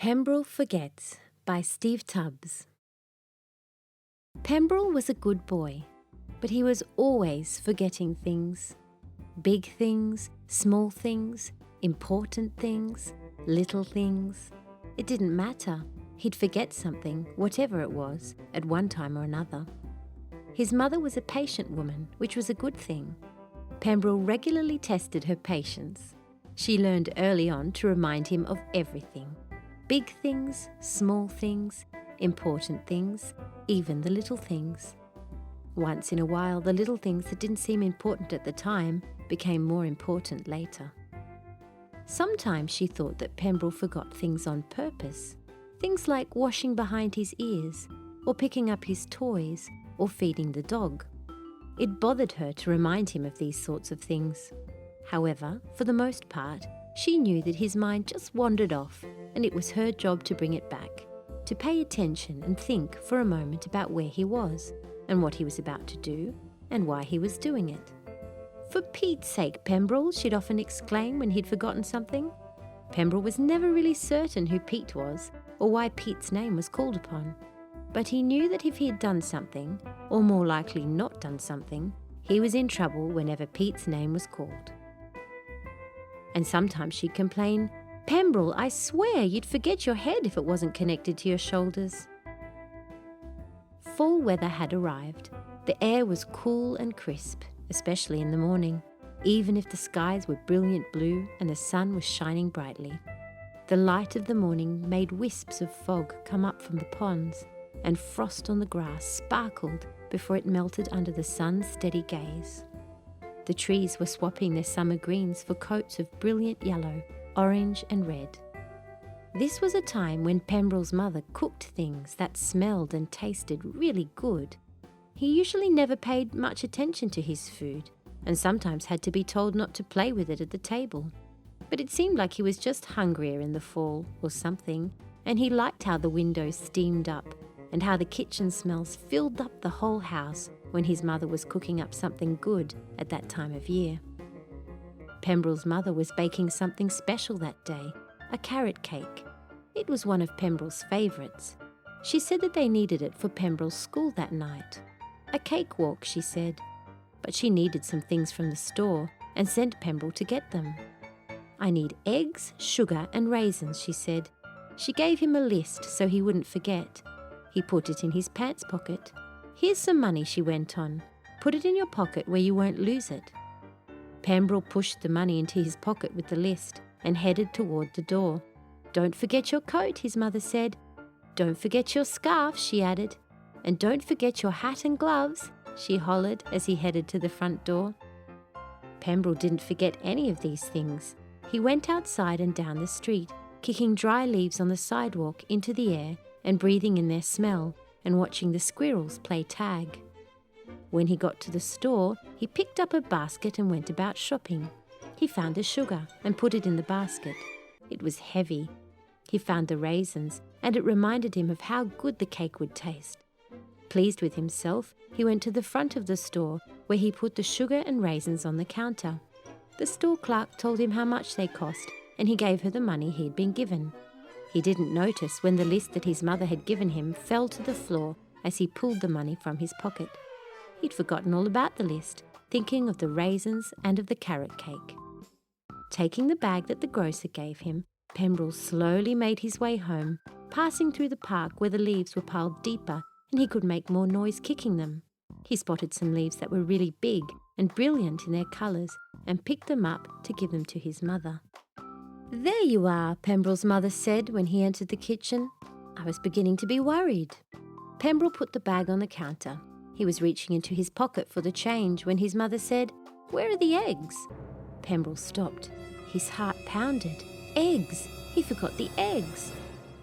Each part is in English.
Pembral Forgets by Steve Tubbs. Pembral was a good boy, but he was always forgetting things. Big things, small things, important things, little things. It didn't matter. He'd forget something, whatever it was, at one time or another. His mother was a patient woman, which was a good thing. Pembral regularly tested her patience. She learned early on to remind him of everything. Big things, small things, important things, even the little things. Once in a while, the little things that didn't seem important at the time became more important later. Sometimes she thought that Pembral forgot things on purpose, things like washing behind his ears, or picking up his toys, or feeding the dog. It bothered her to remind him of these sorts of things. However, for the most part, she knew that his mind just wandered off, and it was her job to bring it back, to pay attention and think for a moment about where he was, and what he was about to do, and why he was doing it. "For Pete's sake, Pembral," she'd often exclaim when he'd forgotten something. Pembral was never really certain who Pete was, or why Pete's name was called upon. But he knew that if he had done something, or more likely not done something, he was in trouble whenever Pete's name was called. And sometimes she'd complain, "Pembral, I swear you'd forget your head if it wasn't connected to your shoulders." Fall weather had arrived. The air was cool and crisp, especially in the morning, even if the skies were brilliant blue and the sun was shining brightly. The light of the morning made wisps of fog come up from the ponds, and frost on the grass sparkled before it melted under the sun's steady gaze. The trees were swapping their summer greens for coats of brilliant yellow, orange and red. This was a time when Pembral's mother cooked things that smelled and tasted really good. He usually never paid much attention to his food, and sometimes had to be told not to play with it at the table. But it seemed like he was just hungrier in the fall or something, and he liked how the windows steamed up and how the kitchen smells filled up the whole house when his mother was cooking up something good at that time of year. Pembral's mother was baking something special that day, a carrot cake. It was one of Pembral's favourites. She said that they needed it for Pembral's school that night. A cakewalk, she said. But she needed some things from the store and sent Pembral to get them. "I need eggs, sugar and raisins," she said. She gave him a list so he wouldn't forget. He put it in his pants pocket. "Here's some money," she went on. "Put it in your pocket where you won't lose it." Pembral pushed the money into his pocket with the list and headed toward the door. "Don't forget your coat," his mother said. "Don't forget your scarf," she added. "And don't forget your hat and gloves," she hollered as he headed to the front door. Pembral didn't forget any of these things. He went outside and down the street, kicking dry leaves on the sidewalk into the air and breathing in their smell and watching the squirrels play tag. When he got to the store, he picked up a basket and went about shopping. He found the sugar and put it in the basket. It was heavy. He found the raisins, and it reminded him of how good the cake would taste. Pleased with himself, he went to the front of the store where he put the sugar and raisins on the counter. The store clerk told him how much they cost, and he gave her the money he'd been given. He didn't notice when the list that his mother had given him fell to the floor as he pulled the money from his pocket. He'd forgotten all about the list, thinking of the raisins and of the carrot cake. Taking the bag that the grocer gave him, Pembral slowly made his way home, passing through the park where the leaves were piled deeper and he could make more noise kicking them. He spotted some leaves that were really big and brilliant in their colours and picked them up to give them to his mother. "There you are," Pembral's mother said when he entered the kitchen. "I was beginning to be worried." Pembral put the bag on the counter. He was reaching into his pocket for the change when his mother said, "Where are the eggs?" Pembral stopped. His heart pounded. Eggs! He forgot the eggs.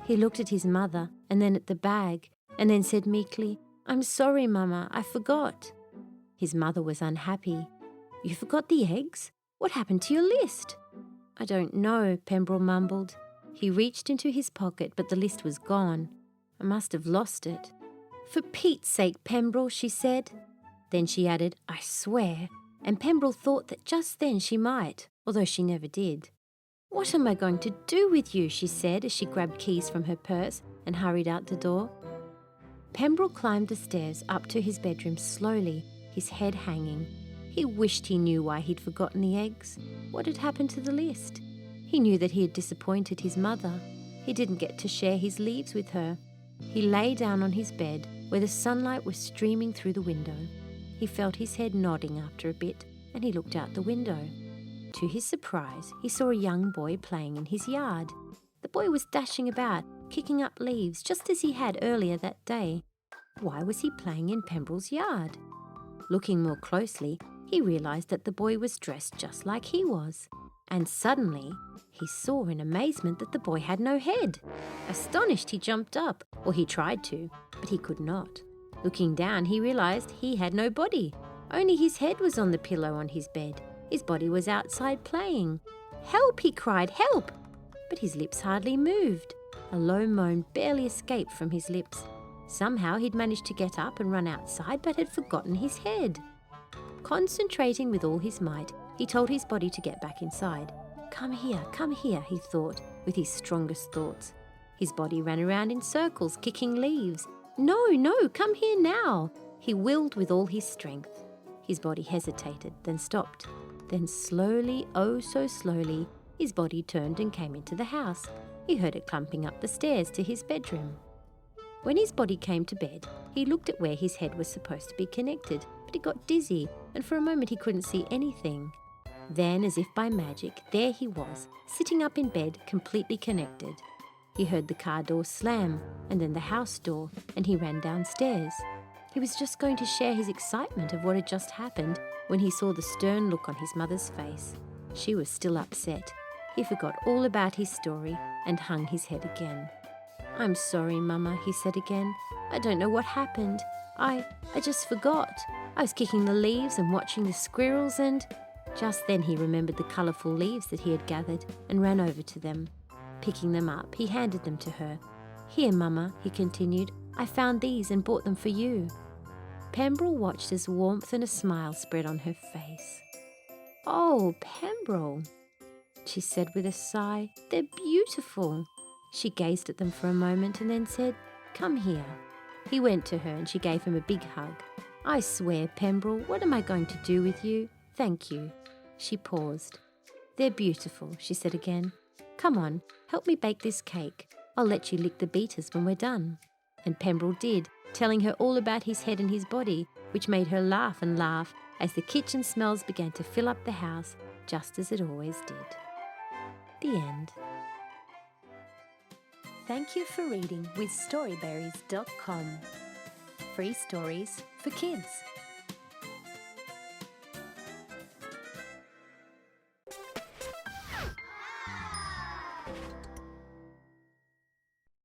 He looked at his mother and then at the bag and then said meekly, "I'm sorry, Mama, I forgot." His mother was unhappy. "You forgot the eggs? What happened to your list?" "I don't know," Pembral mumbled. He reached into his pocket, but the list was gone. "I must have lost it." "For Pete's sake, Pembral," she said. Then she added, "I swear," and Pembral thought that just then she might, although she never did. "What am I going to do with you?" she said as she grabbed keys from her purse and hurried out the door. Pembral climbed the stairs up to his bedroom slowly, his head hanging. He wished he knew why he'd forgotten the eggs. What had happened to the list? He knew that he had disappointed his mother. He didn't get to share his leaves with her. He lay down on his bed where the sunlight was streaming through the window. He felt his head nodding after a bit, and he looked out the window. To his surprise, he saw a young boy playing in his yard. The boy was dashing about, kicking up leaves, just as he had earlier that day. Why was he playing in Pembral's yard? Looking more closely, he realised that the boy was dressed just like he was. And suddenly, he saw in amazement that the boy had no head. Astonished, he jumped up, or he tried to, but he could not. Looking down, he realised he had no body. Only his head was on the pillow on his bed. His body was outside playing. "Help!" he cried, "help!" But his lips hardly moved. A low moan barely escaped from his lips. Somehow he'd managed to get up and run outside, but had forgotten his head. Concentrating with all his might, he told his body to get back inside. Come here," he thought, with his strongest thoughts. His body ran around in circles, kicking leaves. No, come here now!" He willed with all his strength. His body hesitated, then stopped. Then slowly, oh so slowly, his body turned and came into the house. He heard it clumping up the stairs to his bedroom. When his body came to bed, he looked at where his head was supposed to be connected, but he got dizzy, and for a moment he couldn't see anything. Then, as if by magic, there he was, sitting up in bed, completely connected. He heard the car door slam, and then the house door, and he ran downstairs. He was just going to share his excitement of what had just happened when he saw the stern look on his mother's face. She was still upset. He forgot all about his story and hung his head again. "I'm sorry, Mama," he said again. "I don't know what happened. I just forgot. I was kicking the leaves and watching the squirrels and—" Just then he remembered the colourful leaves that he had gathered and ran over to them. Picking them up, he handed them to her. "Here, Mama," he continued. "I found these and bought them for you." Pembral watched as warmth and a smile spread on her face. "Oh, Pembral," she said with a sigh. "They're beautiful." She gazed at them for a moment and then said, "Come here." He went to her and she gave him a big hug. "I swear, Pembral, what am I going to do with you? Thank you." She paused. "They're beautiful," she said again. "Come on, help me bake this cake. I'll let you lick the beaters when we're done." And Pembral did, telling her all about his head and his body, which made her laugh and laugh as the kitchen smells began to fill up the house, just as it always did. The end. Thank you for reading with Storyberries.com. Free stories for kids.